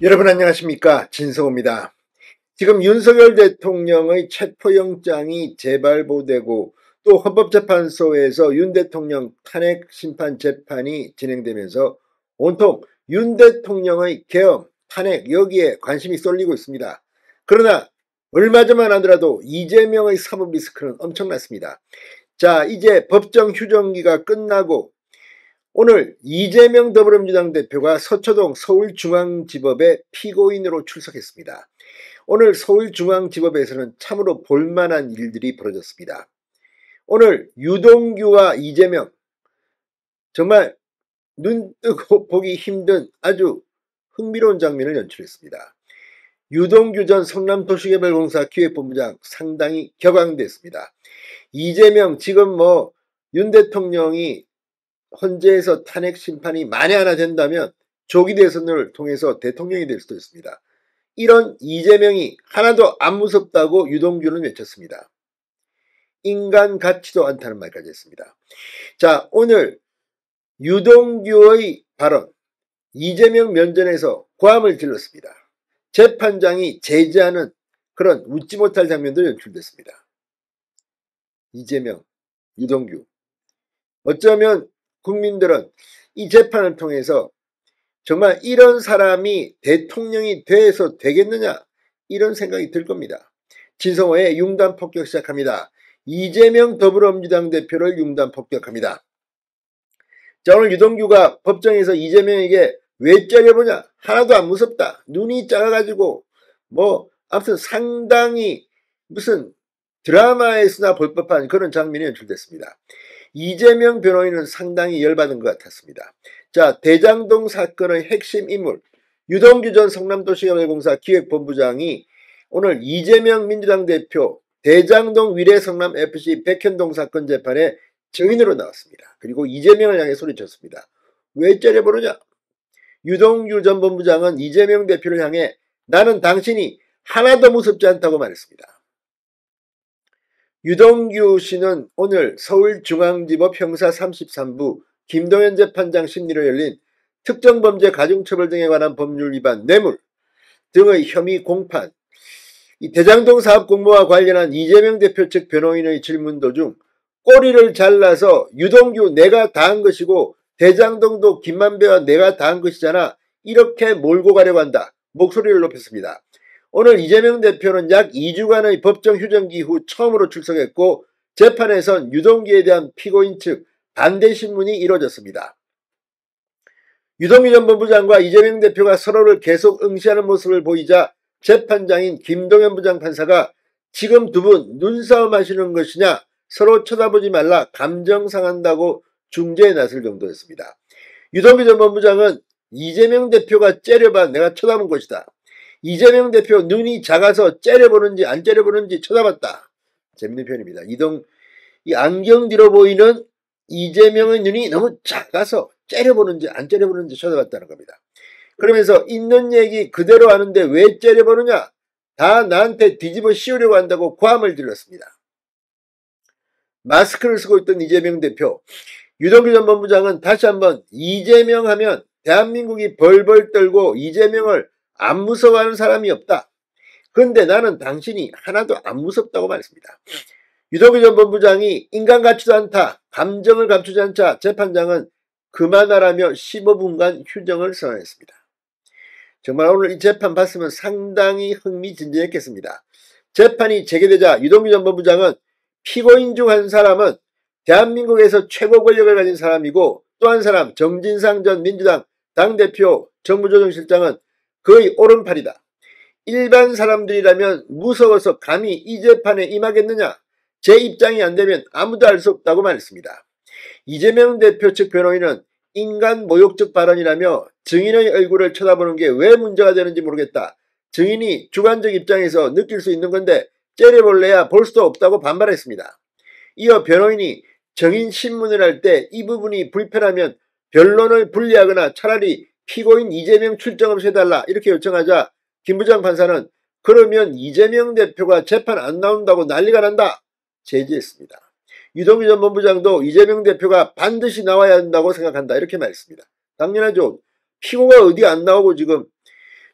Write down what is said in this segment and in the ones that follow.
여러분 안녕하십니까, 진성호입니다. 지금 윤석열 대통령의 체포영장이 재발부되고 또 헌법재판소에서 윤 대통령 탄핵 심판 재판이 진행되면서 온통 윤 대통령의 계엄, 탄핵 여기에 관심이 쏠리고 있습니다. 그러나 얼마 전만 하더라도 이재명의 사법 리스크는 엄청났습니다. 자, 이제 법정 휴정기가 끝나고 오늘 이재명 더불어민주당 대표가 서초동 서울중앙지법에 피고인으로 출석했습니다. 오늘 서울중앙지법에서는 참으로 볼만한 일들이 벌어졌습니다. 오늘 유동규와 이재명, 정말 눈 뜨고 보기 힘든 아주 흥미로운 장면을 연출했습니다. 유동규 전 성남도시개발공사 기획본부장 상당히 격앙됐습니다. 이재명 지금 윤 대통령이 헌재에서 탄핵 심판이 만에 하나 된다면 조기 대선을 통해서 대통령이 될 수도 있습니다. 이런 이재명이 하나도 안 무섭다고 유동규는 외쳤습니다. 인간 같지도 않다는 말까지 했습니다. 자, 오늘 유동규의 발언, 이재명 면전에서 고함을 질렀습니다. 재판장이 제지하는 그런 웃지 못할 장면도 연출됐습니다. 이재명, 유동규, 어쩌면 국민들은 이 재판을 통해서 정말 이런 사람이 대통령이 돼서 되겠느냐, 이런 생각이 들 겁니다. 진성호의 융단 폭격 시작합니다. 이재명 더불어민주당 대표를 융단 폭격합니다. 자, 오늘 유동규가 법정에서 이재명에게 왜 째려보냐, 하나도 안 무섭다, 눈이 작아가지고 아무튼 상당히 무슨 드라마에서나 볼 법한 그런 장면이 연출됐습니다. 이재명 변호인은 상당히 열받은 것 같았습니다. 자, 대장동 사건의 핵심 인물 유동규 전 성남도시개발공사 기획본부장이 오늘 이재명 민주당 대표 대장동 위례성남FC 백현동 사건 재판에 증인으로 나왔습니다. 그리고 이재명을 향해 소리쳤습니다. 왜 째려보느냐? 유동규 전 본부장은 이재명 대표를 향해 나는 당신이 하나도 무섭지 않다고 말했습니다. 유동규 씨는 오늘 서울중앙지법 형사 33부 김동현 재판장 심리로 열린 특정범죄 가중처벌 등에 관한 법률 위반 뇌물 등의 혐의 공판, 이 대장동 사업 공모와 관련한 이재명 대표 측 변호인의 질문 도중 꼬리를 잘라서 유동규 내가 다 한 것이고 대장동도 김만배와 내가 다 한 것이잖아, 이렇게 몰고 가려고 한다, 목소리를 높였습니다. 오늘 이재명 대표는 약 2주간의 법정 휴정기 후 처음으로 출석했고 재판에선 유동규에 대한 피고인 측 반대 신문이 이뤄졌습니다. 유동규 전 본부장과 이재명 대표가 서로를 계속 응시하는 모습을 보이자 재판장인 김동현 부장판사가 지금 두 분 눈싸움 하시는 것이냐, 서로 쳐다보지 말라, 감정 상한다고 중재에 나설 정도였습니다. 유동규 전 본부장은 이재명 대표가 째려봐 내가 쳐다본 것이다, 이재명 대표 눈이 작아서 째려보는지 안 째려보는지 쳐다봤다. 재밌는 표현입니다. 이 안경 뒤로 보이는 이재명의 눈이 너무 작아서 째려보는지 안 째려보는지 쳐다봤다는 겁니다. 그러면서 있는 얘기 그대로 하는데 왜 째려보느냐, 다 나한테 뒤집어 씌우려고 한다고 고함을 질렀습니다. 마스크를 쓰고 있던 이재명 대표, 유동규 전 본부장은 다시 한번 이재명 하면 대한민국이 벌벌 떨고 이재명을 안 무서워하는 사람이 없다, 그런데 나는 당신이 하나도 안 무섭다고 말했습니다. 유동규 전 본부장이 인간 같지도 않다, 감정을 감추지 않자 재판장은 그만하라며 15분간 휴정을 선언했습니다. 정말 오늘 이 재판 봤으면 상당히 흥미진진했겠습니다. 재판이 재개되자 유동규 전 본부장은 피고인 중 한 사람은 대한민국에서 최고 권력을 가진 사람이고 또 한 사람 정진상 전 민주당 당대표 정무조정실장은 거의 오른팔이다, 일반 사람들이라면 무서워서 감히 이 재판에 임하겠느냐, 제 입장이 안 되면 아무도 알 수 없다고 말했습니다. 이재명 대표 측 변호인은 인간 모욕적 발언이라며 증인의 얼굴을 쳐다보는 게 왜 문제가 되는지 모르겠다, 증인이 주관적 입장에서 느낄 수 있는 건데 째려볼래야 볼 수도 없다고 반발했습니다. 이어 변호인이 증인 신문을 할 때 이 부분이 불편하면 변론을 분리하거나 차라리 피고인 이재명 출정 없이 해달라, 이렇게 요청하자 김 부장 판사는 그러면 이재명 대표가 재판 안 나온다고 난리가 난다, 제지했습니다. 유동규 전 본부장도 이재명 대표가 반드시 나와야 한다고 생각한다, 이렇게 말했습니다. 당연하죠. 피고가 어디 안 나오고 지금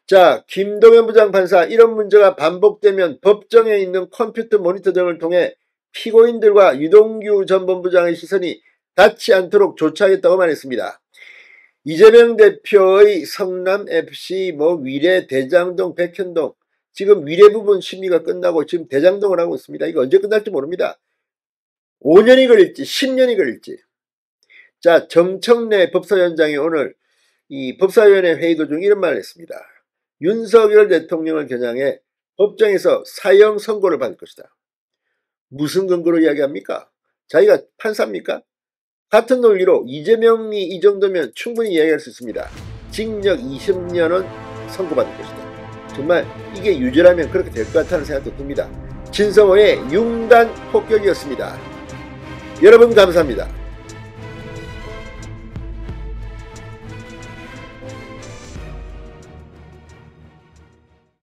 자, 김동연 부장판사, 이런 문제가 반복되면 법정에 있는 컴퓨터 모니터 등을 통해 피고인들과 유동규 전 본부장의 시선이 닿지 않도록 조처하겠다고 말했습니다. 이재명 대표의 성남FC, 위례, 대장동, 백현동, 지금 위례 부분 심리가 끝나고 지금 대장동을 하고 있습니다. 이거 언제 끝날지 모릅니다. 5년이 걸릴지 10년이 걸릴지. 자, 정청래 법사위원장이 오늘 이 법사위원회 회의 도중 이런 말을 했습니다. 윤석열 대통령을 겨냥해 법정에서 사형 선고를 받을 것이다. 무슨 근거로 이야기합니까? 자기가 판사입니까? 같은 논리로 이재명이 이 정도면 충분히 이야기할 수 있습니다. 징역 20년은 선고받을 것이다. 정말 이게 유죄라면 그렇게 될 것 같다는 생각도 듭니다. 진성호의 융단 폭격이었습니다. 여러분 감사합니다.